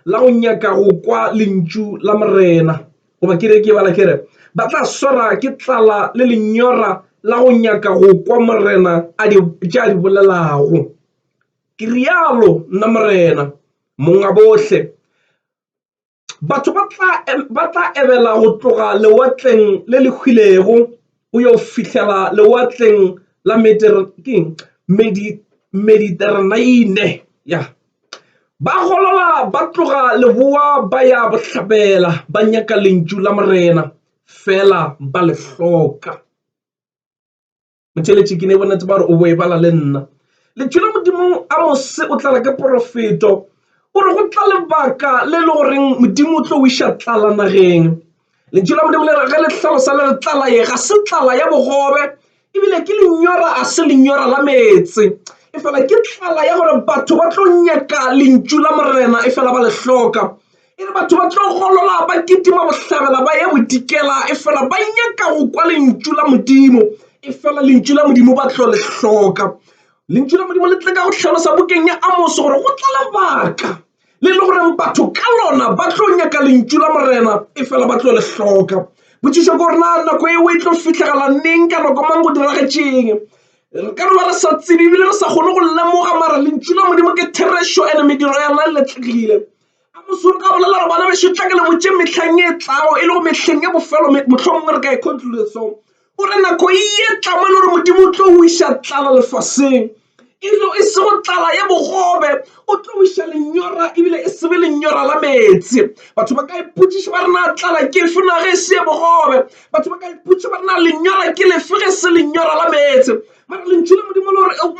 la go nyaka go kwa lentšu la morena goba ke re ke bala kere ba tla swara ke tlala le lenyora la go nyaka go kwa morena a di bolelago ke rialo nna morena monga bohle batho ba tla ebela go tloga lewatleng le le hwilego o yo fihlela lewatleng la Mediterranean ya ba golola ba tloga leboa ba ya bohlabela ba nyaka lentšu la morena fela ba le hloka motheletši ke ne bonetse ba re o bo e bala le nna lentšu la modimo a mose o tlala ke profeto o re go tla lebaka le le goreng modimo o tlo o iša tlala nageng lentšu la modimo le re ge le hlalosa le re tlala ye ga se tlala ya bogobe ebile ke lenyora a se lenyora la meetse e fela ke tlala ya gore batho ba tlo nyaka lentšu la morena e fela ba le hloka e re batho ba tlo golola ba kitima bohlabela ba ye bodikela e fela ba nyaka go kwa lentšu la modimo e fela lentšu la modimo ba tlo le hloka lentšu la modimo le tle ka go hlalosa bukeng ya Amos gore go tla lebaka le le gore batho ka lona ba tlo nyaka lentšu la morena e fela ba tlo le hloka botšišo ko rena nako e o e tlo fitlhegela neng ka nako mang go diragetšeng ka re ba re sa tsebe ebile re sa kgone go lemoga mara lentšu la modimo ke thereso ene mediro yana letlegile a mosore ka bolela re bana bešo tla ke le botše metlhang e tlago e le go metlheng ya bofelo mohlomongwe re ka e conclude so o re nako e tla mo e le gore modimo o tlo o iša tlala lefaseng e se go tlala ya bogobe o tlo o iša lenyora ebile e se be lenyora la meetse batho ba ka ipotšiša ba re na tlala ke efe na ge e se ya bogobe batho ba ka ipotšiša ba re na lenyora ke lefe ge se lenyora la meetse mara lentšu la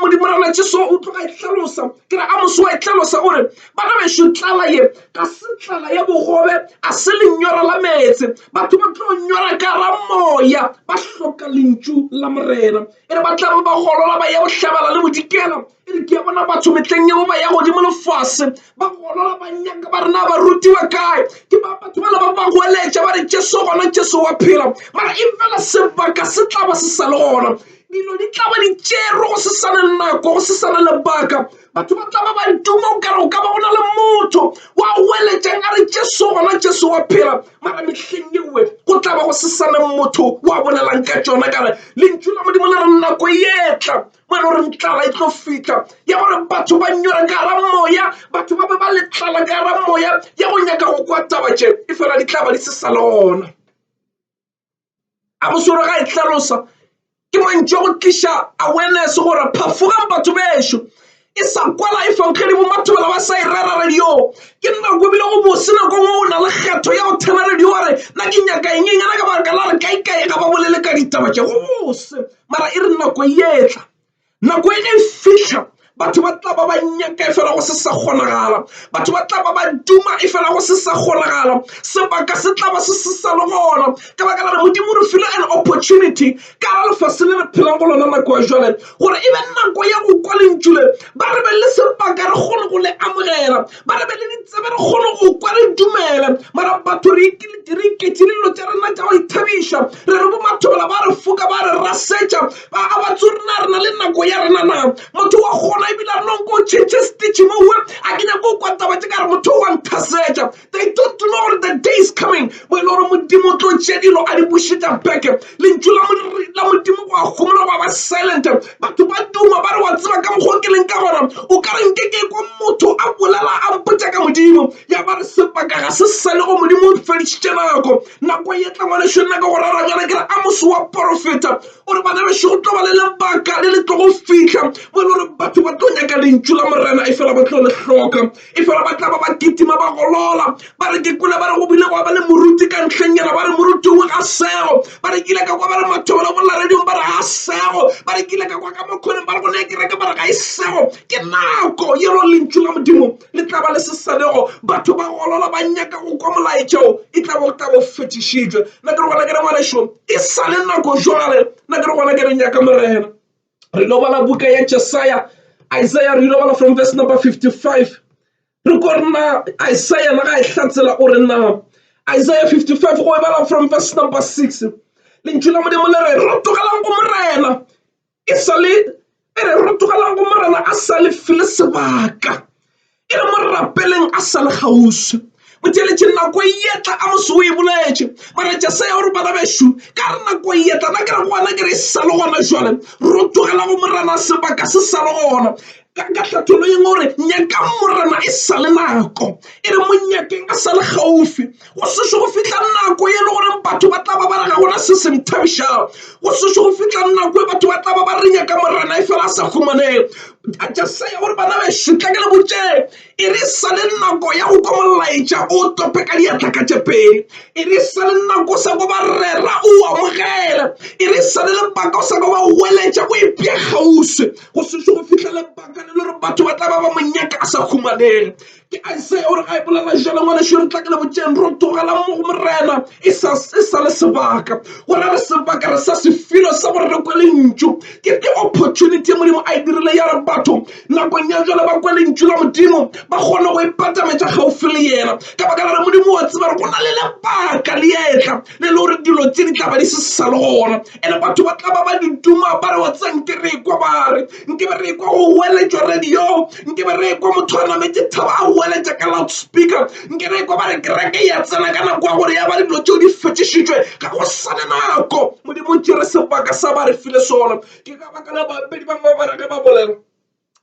modimo rana tšeso o tlo ga e hlalosa ke re Amos wa e hlalosa gore bana bešo tlala ye ga se tlala ya bogobe a se lenyora la meetse batho ba tlo nyora ka ra moya ba hloka lentšu la morena e re ba tla ba golola ba ya bohlabela le bodikela e re ke ya bona batho metleng yeo ba ya godimo lefase ba golola ba nyaka ba rena ba rutiwa kae ke batho ba le ba goeletša ba re tšeso gona tšeso wa phela mara e fela sebaka se tla ba se sa le gona dilo di tla ba di tšero go se sane nako go se sane lebaka batho ba tla ba ba duma o kare o ka ba go na le motho wa goeletšang a re tšeso gona tšeso wa phela mara mehleng yewe go tla ba go se sane motho wa bolelang ka tšona kare lentšu la modimo le re nako etla mo e le gore tlala e tlo fitlha ya gore batho ba nyora ka ra moya batho ba be ba le tlala ka ra moya ya go nyaka go kwa taba tše e fela di tla ba di se sa le gona a bosore ga e hlalosa ke mantšo go tliša awareness gore phafogang batho bešo e sa kwala efankgedi bo mathobela ba sa e rera radio ke nako ebile go bose nako ngwe o na le kgetho ya go thema radio gore na ke nyaka engengana ka baka la re kaekae ga ba bolele ka ditaba tše go bose mara e re nako etla nako e ge e fitlha batho ba tla ba ba nyaka e fela go se sa kgonagala batho ba tla ba ba duma e fela go se sa kgonagala sebaka se tla ba se sa le gona ka baka la re modimo re file an opportunity ka ra lefase le re phelang go lona nako ya jale gore e be nako ya go kwa lentšu le ba re be le sebaka re kgone go le amogela ba re be le ditsebe re kgone go kwa re dumele mara batho re iketšile dilo tša rena tša go ithabiša re re bo mathobela ba re foka ba re rasetša a batso rena re na le nako ya rena na motho wa kgona ebile a nonko o change stitch mowe a ke nyako o kwa taba tše ka re motho wa nthasetša they don't know gore the day is coming mo e le gore modimo o tlo tšea dilo a di bušetša beke lentšu la modimo go a gomola go a ba silent batho ba duma ba re wa tseba ka mokgwa ke leng ka gona o ka re nke ke kwa motho a bolela a mpotša ka modimo ya ba re sepaka ga se sale go modimo o fedišitše nako e tla ngwanešo nna ka go raragana ke re Amos wa profeta gore bana bešo go tlo ba le lebaka le le tlo go fitlha mo e le gore batho ba tlo nyaka lentšu la morena e fela ba tlo le hloka e fela ba tla ba ba kitima ba golola ba re ke kula ba re go bile go ba le moruti ka ntlhenyana ba re moruti o ga sego ba re kile ka kwa ba re mathobela bolla radiong ba re ga sego ba re kile ka kwa ka mokgoneng ba re go ne kereke ba re ga e sego ke nako yelo lentšu la modimo le tla ba le sesanego batho ba golola ba nyaka go kwa molaetšeo e tla bo fetišitšwe nna ke re gona ke re ngwanešo e sa le nako jwale nna ke re gona ke re nyaka morena re lo bala buka ya Isaiah re lo bala from verse number 55 re ko rena Isaiah na ga e hlatsela o re na Isaiah 55 go e bala from verse number 6 lentšu la modimo le re rotogelang go morena e sa le e re rotogelang go morena a sa le file sebaka e re mo rapeleng a sa le gausi motheletše nako e etla a mose o e boletše maratša se ya gore bana bešo ka re nako e etla na ke re gona ke re e sa le gona jale ro tlogela go morana sebaka se sa le gona ka tlhatolo ye gore nyaka morena e sa le nako e re monyakeng a sa le gaufi go sešo go fitlha nako ye le gore batho ba tla ba ba re ga gona se se nthabišang go sešo go fitlha nako e batho ba tla ba ba re nyaka morena e fela a sa humaneng a ja se ya gore bana bešo tla ke le botše e re sa le nako ya go kwa molaetša o tope ka diatla ka tše pedi e re sa le nako sa go ba rera o amogele e re sa le lebaka o sa go ba weletša o epea gausi go sešo go fitlha lebaka le gore batho ba tla ba ba monyaka a sa humanege ke Isaiah gore ga e bolela jalo ngwanešo re tla ke le botšeng ro togela mo go morena e sa le sebaka gore re sebaka re sa sefilo sa gore re kwele ntšu ke opportunity e modimo a e dirile ya re batho nakong ya jale ba kwele ntšu la modimo ba kgone go ipatametša gaufi le yena ka baka la re modimo wa tseba re go na le lebaka leetla le le gore dilo tse di tla ba di se sa le gona ande batho ba tla ba ba dituma ba re wa tsa nke re ekwa bare nke be re ekwa go weletšwa radio nke be re ekwa motho a nametse thaba a weletša ka loudspeaker nke re ekwa ba re kereke ya tsena ka nako ya gore ya ba dilo tšeo di fetišitšwe ga go sa le nako modimo tšere sebaka sa ba re file sona ke ka baka la babedi bangwe ba re ge ba bolela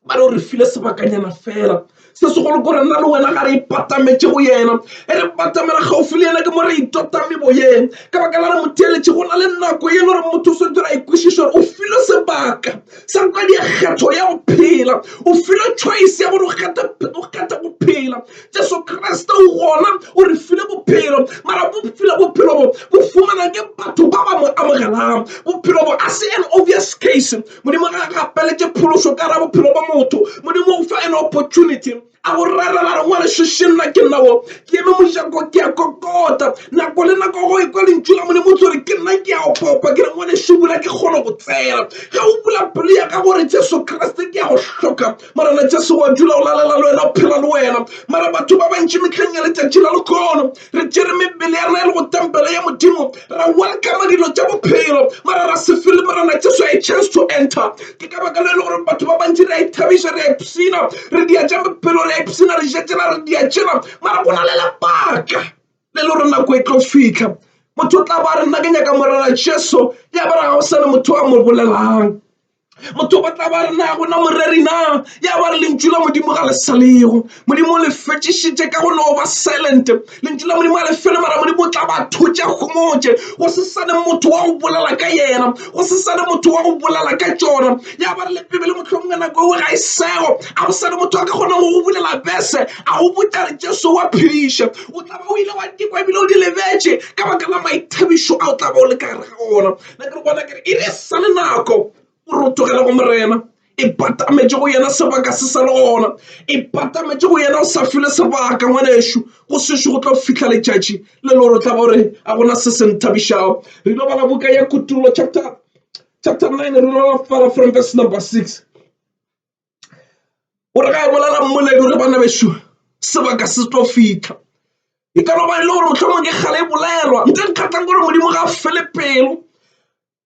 ba re o re file sebakanyana fela se segolo kore nna le wena ga re ipatametše go yena e re patamela gaufi le yena ke mo re itota meboyeng ka baka la re motheeletše go na le nako ye le gore motho o swetse ra ikwešiša gore o file sebaka sa kwa dikgetho ya go phela o file choice ya gore o kgetha go phela jesu kriste o gona o re file bophelo mara bo file bophelo bo fumana ke batho ba ba mo amogelang bophelo bo a se an obvious case modimo ga gapeletše phološo ka ra bophelo ba motho modimo o fa an opportunity a go rarela re ngwane šešenna ke nnao ke eme mojako ke a kokota nako le nako go ekwa lentšu la modimo tse gore ke nna ke a opopa ke re ngwane šebula ke kgone go tsela ga o bula pelo ya ka gore jesu kriste ke a go hloka marana jesu wa dula o lalela le wena o phela le wena mara batho ba bantši metlheng ya letšatši la lekono re tšere mebele ya rena e le go tempele ya modimo ra welcome dilo tša bophelo mara ra se fele marana jesu a chance to enter ke ka baka le le gore batho ba bantši re a ithabiša re a ipsina re dia tša bophelo re a ipsina re jetšela re dia tšela mara go na le lebaka le le gore nako e tlo fitlha motho o tla ba re nna ke nyaka morena jesu ya ba re ga o sa le motho a mo bolelang motho ba tla ba re na gona moreri na ya ba re lentšu la modimo ga le sa lego modimo le fetšišitše ka gone o ba silent lentšu la modimo a le fele mara modimo o tla ba thotša gomotše go se sane motho wa go bolela ka yena go se sane motho wa go bolela ka tšona ya ba re le pebele mohlomongwe nako e ga e sego a go sane motho a ka kgona go go bulela bese a go botša re jesu wa phediša o tla ba o ile wa dikwa ebile o di lebetše ka baka la maithabišo a o tla ba o le ka gare ga gona na ke re bona kere e re sa le nako o re o togela go morena e patametše go yena sebaka se sa le gona e patametše go yena o sa file sebaka ngwanešo go sešo go tla fitlha letšatši le le gore o tla ba gore a gona se se nthabišago re ilo bala buka ya Kutulo chapter 9 re ilo fala from verse number 6 gore ga e bolela mmoledi gore bana bešo sebaka se tlo fitlha e ka no ba e le gore mohlomong ke kgale e bolelwa nte nkgatlang gore modimo ga fele pelo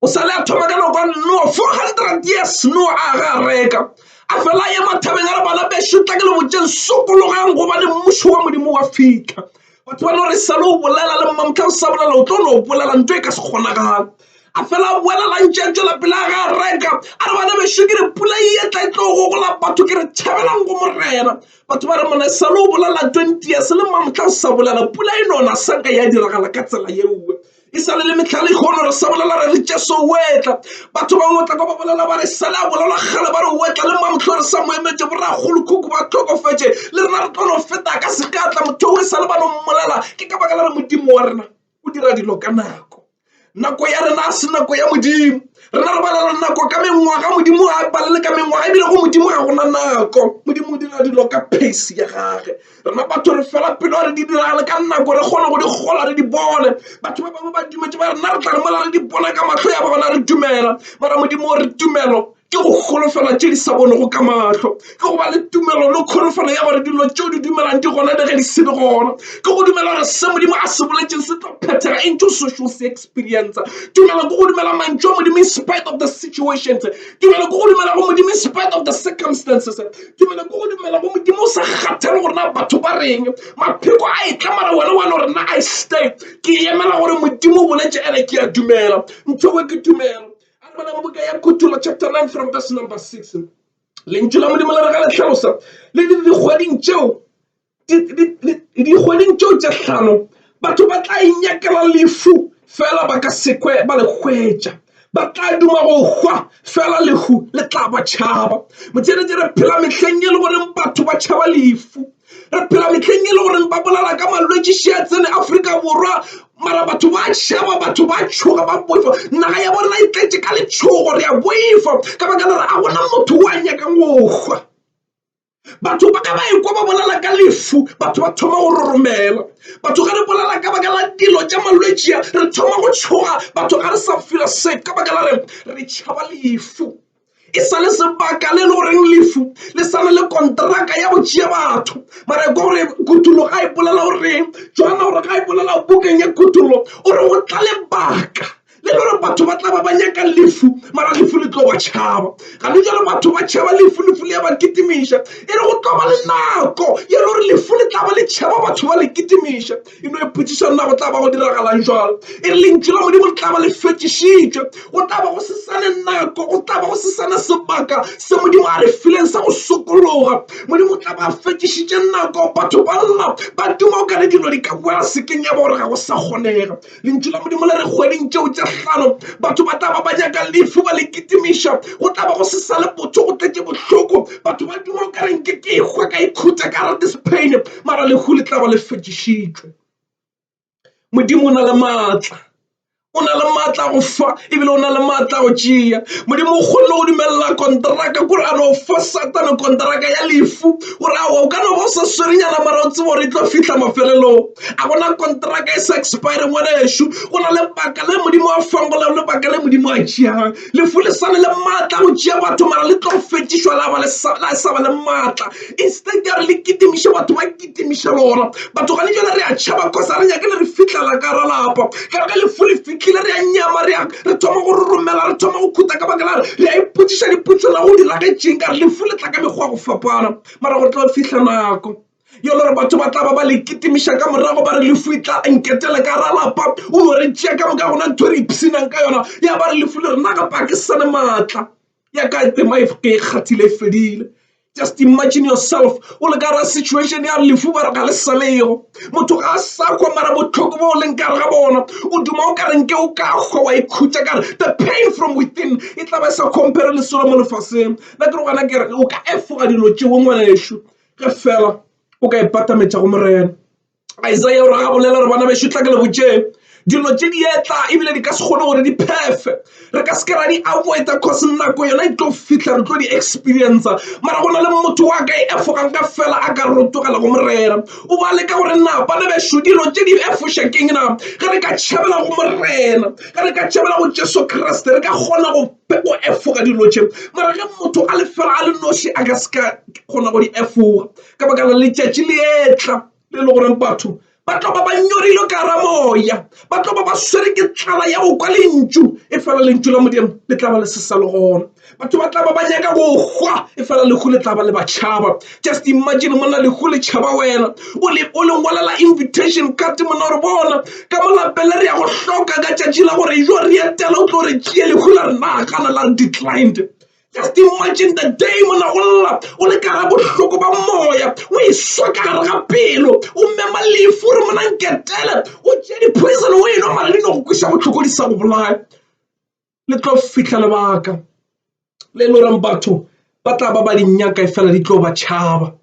o sa le a thoma ka nako Noa 400 years Noa a ga reka a fela ye mathabeng a re bana bešo tla ke le botšeng sokologang go ba le mmušo wa modimo wa fitlha batho ba le gore sa le o bolela le mmamotla o sa bolela o tlo no o bolela nto e ka se kgonagale a fela a boelela ntšetšela pele a ga reka a re bana bešo ke re pula e etla e tlo gogola batho ke re tšhabelang go morena batho ba re mona sa le o bolela 20 years le mmamotla o sa bolela pula e nona sanka ya diragala ka tsela yeuwe e sa le metlhale kgone re sa bolela re re jesu wetla batho ba ngotla ka ba bolela ba re sala bolela gale ba re wetla le mamtlho re sa moemetse bora golokhuku ba tlhokofetse le rena re tlono feta ka sekatla motho o e sa le ba no mmolela ke ka baka la re modimo wa rena o dira dilo ka nako ya rena a se nako ya modimo rena re balela nako ka mengwaga modimo a balele ka mengwaga ebile go modimo ga gona nako modimo o dira dilo ka pace ya gage rena batho re fela pelo re di diragale ka nako re kgone go di gola re di bone batho ba bangwe ba dumetše ba rena re tla re mola re di bona ka matlho ya bona re dumela mara modimo o re tumelo ke go golofela tše di sa bonego ka mahlo, ke go ba le tumelo le kholofelo ya gore dilo tšeo di dumelang di gona le ge di se di gona, ke go dumela gore se Modimo a se boletseng se tlo phethega into social se experience, dumela ke go dumela mantšu a Modimo in spite of the situations, dumela ke go dumela go Modimo in spite of the circumstances, dumela ke go dumela go Modimo o sa kgathale gore na batho ba reng, mapheko a e tla mara wena wa gore na I stay, ke emela gore Modimo o boletse ene ke a dumela, ntho we ke dumela. A re bala mo buka ya Kutulo chapter 9 from verse number 6. Lentswe la Modimo le re ga le tlhalosa le dikgweding tšeo tše hlano batho ba tla inyakela lefu fela ba ka sekwe ba le hwetša, ba tla duma go hwa fela lehu le tla ba tšhaba. Motšheletše re phela mehleng e le goreng batho ba tšhaba lefu, re phela mehleng e le goreng ba bolela ka malwetši še a tsene Afrika Borwa, mara batho ba tšhaba, batho ba tšhoga ba boifa, naga ya bona e tletše ka letšhogo, re a boifa ka baka la gore a gona motho o a nyakang go hwa. Batho ba ka ba ekwa ba bolela ka lefu, batho ba thoma go roromela, batho ga re bolela ka baka la dilo tša malwetši re thoma go tšhoga, batho ga re sa feel safe ka baka la re tšhaba lefu. E sa le sebaka le le goreng lefu le sa le kontraka ya go tšea batho, mara ko gore Kutulo ga e bolela gore Johana gore ga e bolela bukeng ya Kutulo o re go tla lebaka le gore batho ba tla ba nyaka lefu, mara lefu le tlo ba tšhaba. Ga le jalo batho ba tšhaba lefu le ya ba kitimiša, e re go tlo ba le nako ya le gore lefu le tla ba le tšhaba batho ba le kitimiša. E no e phutiša nna go tla ba go diragalang jalo, e re lentšu la Modimo le tla ba le fetišitšwe, go tla ba go se sane nako, go tla ba go se sane sebaka se Modimo a re fileng sa go sokologa. Modimo o tla ba fetišitše nako, batho ba lla ba duma o kare dilo di ka boela sekeng ya ba gore ga go sa kgonega. Lentšu la Modimo le re kgweding tšeo tša hlano batho ba tla ba nyaka lefu ba le kitimiša, go tla ba go se sa le botho go tletse bohloko, batho ba duma o kare nke ke ekgwa ka ikhutsa ka re this pain, mara lehu le tla ba le fetišitšwe. Modimo o na le maatla, o na le maatla go fa ebile o na le maatla go tšea. Modimo o kgonne go dumelela kontraka kore a no fa Satane kontraka ya lefu gore awa o ka no ba o sa swerenyana mara o tsebo gore e tlo fitlha mafelelong, a gona kontraka e sa expire ngwanešo, go na le baka le Modimo a fang go le baka le Modimo a tšeang. Lefu le sane le maatla go tšea batho mara le tlo fetišwa la sa ba le maatla, instead ya re le kitimiša batho ba kitimiša lona. Batho gane jale re a tšhaba kosa re nyake le re fitlhela ka ra lapa ka ge lefu le fitlhile re a nyama, re thoma go roromela, re thoma go khuta ka baka la re a ipotšiša dipotšo la go dira ge tšeng ka re lefu le tla ka mekgwa go fapana, mara go tla fitlha nako yo le gore batho ba tla ba le kitimiša ka morago ba re lefu e tla nketele ka ra lapa, o no re tšea ka moka gona ntho re ipsinang ka yona ya ba re lefu le re nna kapa ke sane maatla ya ka tema e ke kgathile e fedile. Just imagine yourself o le ka ra situation ya lefu ba re ga le salego, motho ga a sa kwa mara botlhoko bo o leng kare ga bona o duma o ka re nke o ka kgwa wa ikhutsa kare the pain from within e tla ba sa compare le selo mo lefaseng. Nna ke re gona ke re o ka efoga dilo tšeo ngwanešo ge fela o ka ipatametša go morena. Isaiah o re ga bolela re bana bešo tla ke le botšeng dilo tše di etla ebile di ka se kgone gore di phefe, re ka seke ra di avoida cause nako yona e tlo fitlha re tlo di experience, mara go na le motho wa ka e efogang ka fela a ka rotogela go morena. O ba le ka gore na bana bešo dilo tše di efoša keng na ge re ka tšhabela go morena, ge re ka tšhabela go Jesu Kriste re ka kgona go efoga dilo tše, mara ge motho a le fela a le noši a ka seka kgona go di efoga ka baka la letšatši le etla le le goreng batho ba tlo ba ba nyorile ka ra moya, ba tlo ba swere ke tlala ya go kwa lentšu e fela lentšu la Modimo le tla ba le se sa le gona, batho ba tla ba ba nyaka go hwa e fela lehu le tla ba le ba tšhaba. Just imagine mona lehu le tšhaba wena o le ngwalela invitation card mona re bona ka molapele re ya go hloka ka tšatši la gore jo re etela o tlo re tšea lehu la re nagana la re declined. Just imagine the day mona go lla o le kara bohloko ba moya o e swa ka gare ga pelo o mema lefu re mona nketele o tšea di-poison o eno mara di no go kweša bohloko di sa go bolaya. Le tlo fitlha lebaka le le goreng batho ba tla ba di nyaka e fela di tlo ba tšhaba,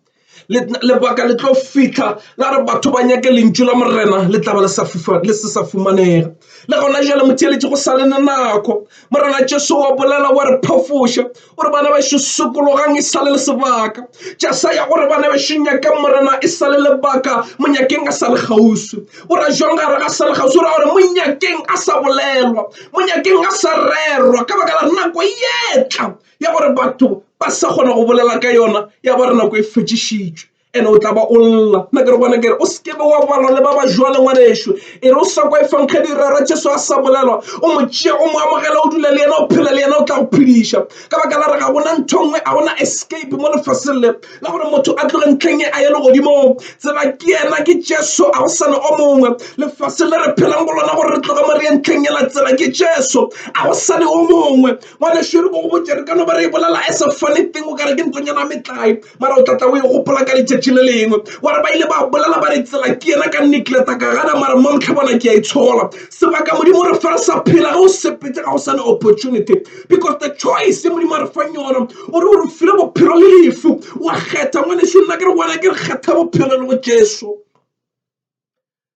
lebaka le tlo fitlha la re batho ba nyake lentšu la morena le tla ba le se sa fumanega. Le gona jale motheeletše go sa lene nako morena Jesu wa bolela wa re phafoša o re bana bešo sokologang e sa le sebaka tša sa ya gore bana bešo nyakang morena e sa le lebaka monyakeng a sa le kgauswi, o ra jong gare ga sa le kgauswi o ra gore monyakeng a sa bolelwa, monyakeng a sa rerwa ka baka la nako e etla ya gore batho ba sa kgona go bolela ka yona ya ba re nako e fetšišitšwe ene o tla ba o lla nna ke re bona kere o sekebe wa balwa le ba ba jwale ngwanešo e re o sa kwa e fankge dirara jesu a sa bolelwa o mo tšea o mo amogela o dula le yena o phela le yena o tla go phediša ka baka la re ga bona ntho nngwe a bona escape mo lefaseng le la gore motho a tloge ntlheng e a ye legodimong tsela ke yena ke jesu a go sane o mongwe lefase le re phelang go lona gore re tloge mo re ye ntlheng ela tsela ke jesu a go sane o mongwe ngwanešo re go botse re ka no ba re e bolela as a funny thing o kare ke ntlonyana metlae mara o tlatla o e gopola ka letšatši le lengwe wa re ba ile ba bolela ba re tsela ke yena ka nikleta ka gana mara mo motlha bona ke a itshola sebaka modimo re fa re sa phela ga o sepetse ga o sane opportunity because the choice modimo re fang yona o re file bophelo le lefu wa kgetha ngwanešo nna ke re bona ke re kgetha bophelo le go jesu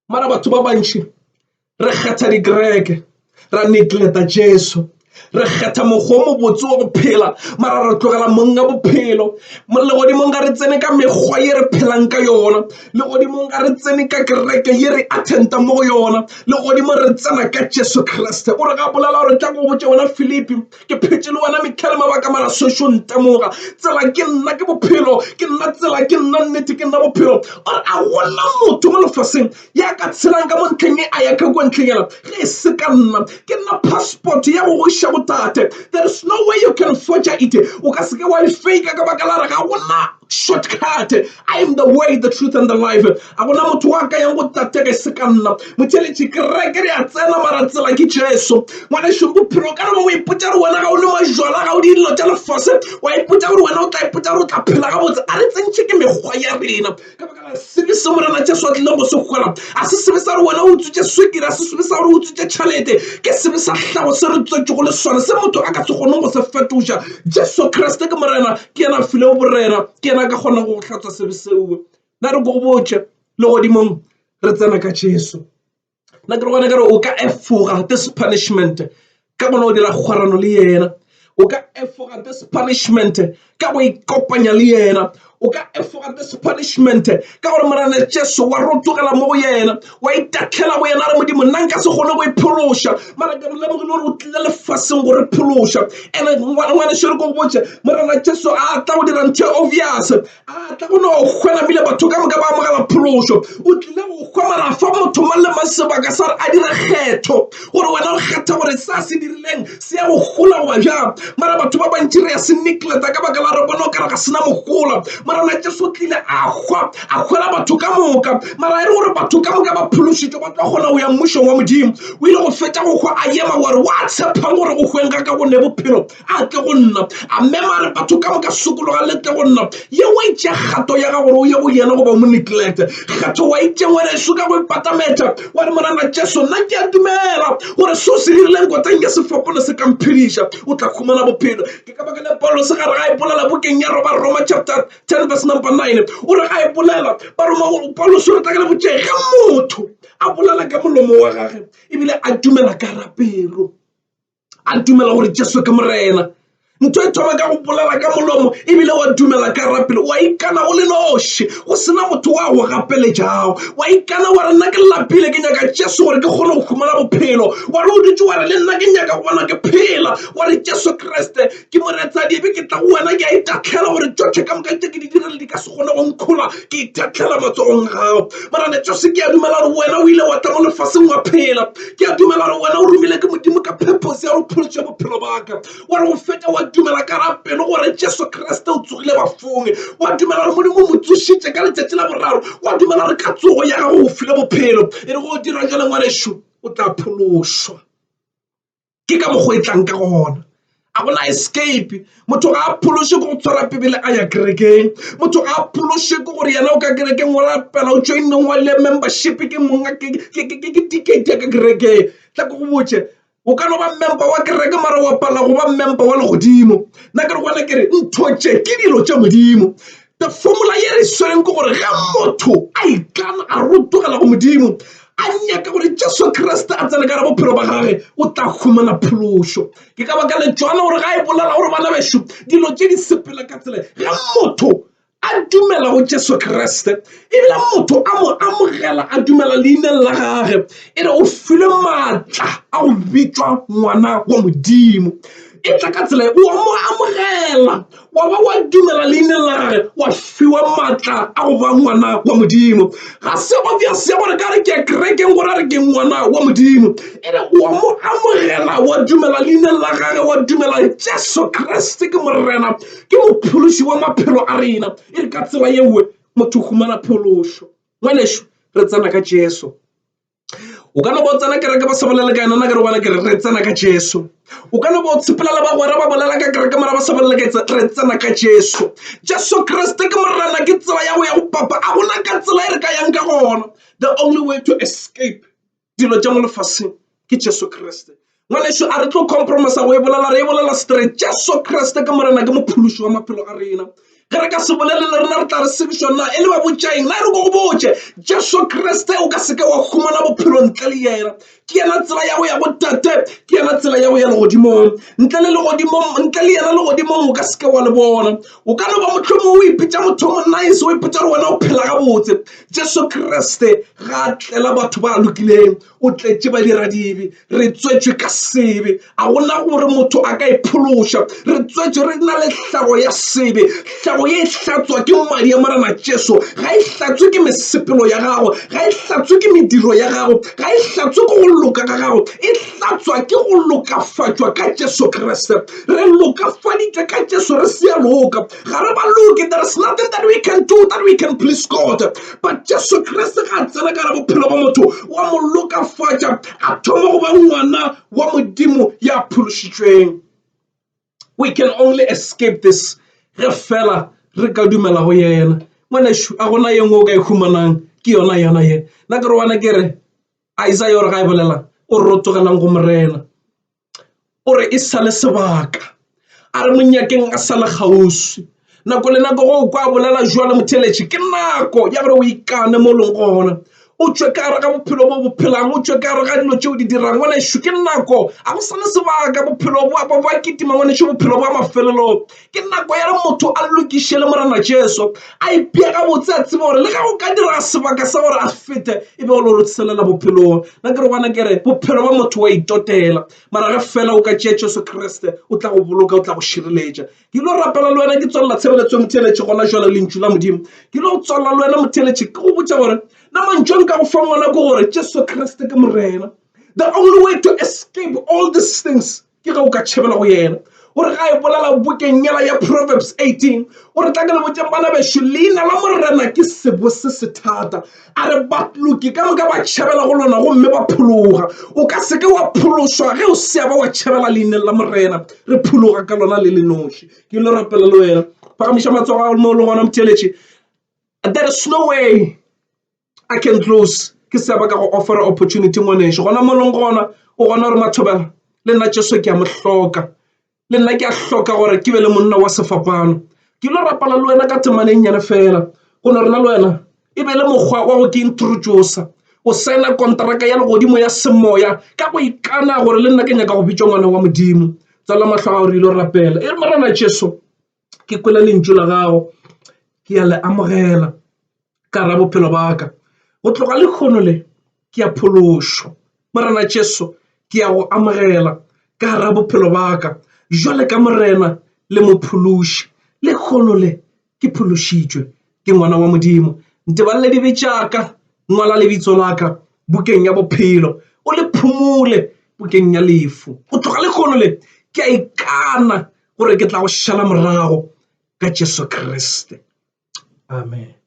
mara batho ba bantši re kgetha dikereke ra negleta jesu re kgetha mokgwa mo botse wa go phela mara re tlogela monga bophelo legodimong ka re tsene ka mekgwa ye re phelang ka yona legodimong ka re tsene ka kereke ye re attenda mo go yona legodimo re tsena ka jesu kriste o re ga bolela gore tla go botse wena filipi ke phetse le wena metlhale mabaka mara sešo ntemoga tsela ke nna ke bophelo ke nna tsela ke nna nnete ke nna bophelo ore a gona motho mo lefaseng ya ka tshelang ka mo ntlheng e a ya ka kwa ntlheng ela ge e se ka nna ke nna passport ya go go iša botate there is no way you can forge it o ka seke wa e fake ka baka la re ga gona shortcut I am the way the truth and the life a gona motho wa ka yang go tate ge se ka nna motheletše kereke re a tsena mara tsela ke jesu ngwanešo bophelo ka re o ipotsa re wena ga o le majwala ga o dilo tša lefase wa ipotsa gore wena o tla ipotsa gore o tla phela ga botse a re tsentšhe ke mekgwa ya rena ka baka la sebe se morena jesu a tlileng go se kgwela a se sebe sa re wena o utswitše swekere a se sebe sa gore o utswitše tšhalete ke sebe sa hlago se re tswetše go le sone se motho a ka se kgoneng go se fetoša jesu kriste ke morena ke yena file borena ke yena ka kgona go hlatswa sebe seo na re go go botše legodimong re tsena ka jesu nna ke re gona kare o ka efoga this punishment ka gona o dira kgwarano le yena o ka efoga this punishment ka go ikopanya le yena o ka efoga this punishment ka gore morena jesu wa rotogela mo go yena wa itatlhela go yena a re modimo nna nka se kgone go iphološa mara ke re lemogile gore o tlile lefaseng go re phološa ande ngwanešo re ko go botse morena jesu a tla go dira ntho e obvious a tla go no go kgwena bile batho ka moka ba amogela phološo o tlile go kgwa mara fa motho mang le mang sebaka sa re a dire kgetho gore wena o kgetha gore sa se dirileng se ya go gola goba jang mara batho ba bantši re ya se nikleta ka baka la re bona o kare ga sena mogola morena jesu tlile a kgwela batho ka moka mara e re gore batho ka moka ba phološitšwe ba tla kgona go ya mmušong wa modimo o ile go fetša go kgwa a ema gore wa tshepang gore go hweng ka go ne bophelo a tle go nna a mmema re batho ka moka sokologa le tle go nna ye wa itše kgato ya ga gore o ye go yena goba mo neglect kgato wa itše ngweneso ka go ipatameta wa re morena jesu nna ke a dumela gore seo se dirileng kotang ke sefapone se ka mphediša o tla khumana bophelo ke ka baka le paulo se gare ga e bolela bukeng ya Roma chapter 10 verse number 9 o re ga e bolela paulo se re taka le botšege ge motho a bolela ka molomo wa gage ebile a dumela ka rapelo a dumela gore jesu ke morena ntho e thoma ka go bolela ka molomo ebile wa dumela ka rapelo wa ikana go le noši go sena motho wa go gapeletšago wa ikana wa re nna ke lapile ke nyaka jesu gore ke kgone go khumana bophelo wa re o dutse wa re le nna ke nyaka go bona ke phela wa re jesu kriste ke moretsadie be ke tla go wena ke a itatlhela gore tšotlhe ka moka tše ke di direle di ka se kgone go nkgola ke itatlhela matsogong gago marane jesu ke a dumela gore wena o ile wa tla mo lefaseng wa phela ke a dumela gore wena o romile ke modimo ka purpose ya go pholotša bophelo baka wa re go feta wa dumela ka rapelo gore jesu kriste o tsogile bafong wa dumela gore modimo o mo tsošitše ka letšatši la boraro wa dumela gore ka tsogo ya gago o file bophelo e re go dira jale ngwanešo o tla phološwa ke ka mokgwa e tlang ka gona a gona escape motho ga a phološe ko go tshwara pebele a ya kerekeng motho ga a phološe ko gore yena o ka kerekeng o rapela o joineng wa le membership ke monga ke ticket ya ka kerekeng tla ko go botše o ka no ba member wa kereke mara wa pala go ba member wa legodimo nna ke re gona kere ntho tše ke dilo tša modimo the formula ye re swereng ke gore ge motho a ikana a rotogela go modimo a nyaka gore jesu kriste a tsene ka re bophelo ba gage o tla khumana phološo ke ka baka le jona gore ga e bolela gore bana bešo dilo tše di sepela ka tsela ge motho a dumela go jesu kriste ebile motho a mo amogela a dumela leineng la gage e re o file maatla a go bitšwa ngwana wa modimo e tla ka tsela wa mo amogela wa ba wa dumela leina la gagwe wa fiwa maatla a go ba ngwana wa modimo ga se obvious ya gore ka re ke kerekeng gore re ke ngwana wa modimo ene wa mo amogela wa dumela leina la gagwe wa dumela Jesu Kriste ke morena ke mophološi wa maphelo a rena e re ka tsela yewe motho humana phološo ngwaneso re tsena ka Jesu o kana bo tsena kereke ba sabolela ka yena ke re bona ke re tsena ka Jesu o kana bo tshepelela ba gore ba bolela ka kereke mara ba sabolela ka re tsena ka Jesu Kriste ke morena ke tsela ya go ya go papa a gona ka tsela e re ka yang ka gona the only way to escape dilo tša mo lefaseng ke Jesu Kriste ngwaneso a re tlo compromise go e bolela straight Jesu Kriste ke morena ke mophološi wa maphelo a rena ge re ka se bolele le rena re tla re sebišwa na e le ba botšaeng na re go go botše Jesu Kriste o ka seke wa humana bophelo ntle le yena ke yena tsela ya go ya go tate ke yena tsela ya go ya legodimong ntle le yena legodimong o ka seke wa le bona o ka no ba mohlomong o ipitša motho mo nice o ipitša re wena o phela gabotse Jesu Kriste ga a tlela batho ba lokileng o tletše ba dira dibe re tswetšwe ka sebe a gona gore motho a ka iphološa re tswetšwe re na le hlago ya sebe hlago ye hlatswa ke madi a morena Jesu ga e hlatswe ke mesepelo ya gago ga e hlatswe ke mediro ya gago ga e hlatswe ke go loka ka gago e hlatswa ke go lokafatšwa ka Jesu Kriste re lokafaditšwe ka Jesu re se a loka ga re ba loke there is nothing that we can do that we can please God but Jesu Kriste ga tsena ka re bophelo ba motho wa mo lokafatša a thoma go ba ngwana wa modimo ya phološitšweng we can only escape this ge fela re ka dumela go yena ngwaneso a gona ye ngwe o ka e humanang ke yona ye na ke re wana ke re Isaiah re ga e bolela o rotogelang go morena o re e sa le sebaka a re monyakeng a sa le kgauswi nako le nako go kwa bolela jwale motheletši ke nako ya gore o ikane mo leng gona o tšwe ka re ka bophelo bo bophelang o tšwe ka re ga dilo tšeo di dirang ngwaneso ke nako a go sana sebaka bophelo ba kitima ngwaneso bophelo ba mafelelo ke nako ya re motho a lokiše le morena Jesu a ipea ga botse a tseba gore le ga go ka dira sebaka sa gore a fete e be go le rotselela bophelong na ke re bona ke re bophelo ba motho wa itotela mara ge fela o ka tšea Jesu Kriste o tla go boloka o tla go šireletša ke lo rapela le wena ke tswalela tshebeletso motheletši gona jwale lentšu la modimo ke lo tswalela le wena motheletši ke go botša gore na mantšong ka go fa ngwana ke gore Jesu Kriste ke morena the only way to escape all these things ke ga o ka tšhebela go yena o re ga e bolela bukeng yela ya Proverbs 18 o re tla ke le botšeng bana bešo leina la morena ke sebo se se thata a re batloki ka moka ba tšhebela go lona gomme ba phologa o ka seke wa phološwa ge o seaba wa tšhebela leineng la morena re phologa ka lona le lenoši ke lo rapela le wena pagamiša matsogo a mo le gona motheletši there is no way I can close ke seaba ka go offer opportunity ngwanešo gona mo leng gona o gona gore mathobela le nna Jesu ke a mo hloka le nna ke a hloka gore ke be le monna wa sefapano ke lo rapala le wena ka temaneng nyane fela go no rena le wena e be le mokgwa wa go ke introduce o saena kontraka ya legodimo ya semoya ka go ikana gore le nna ke nyaka go bitšwa ngwana wa modimo tsala mahlo a gore ile rapela e re morena Jesu ke kwela lentšu la gago ke a le amogela ka ra bophelo ba ka go tloga le kgono le ke a phološo morena Jesu ke a go amogela ka ra bophelo ba ka jwale ka morena le mophološi le kgono le ke phološitšwe ke ngwana wa modimo ntebalele dibe tšaka ngwala lebitso la ka bukeng ya bophelo o le phumole bukeng ya lefu go tloga le kgono le ke a ikana gore ke tla go šala morago ka Jesu Kriste amen.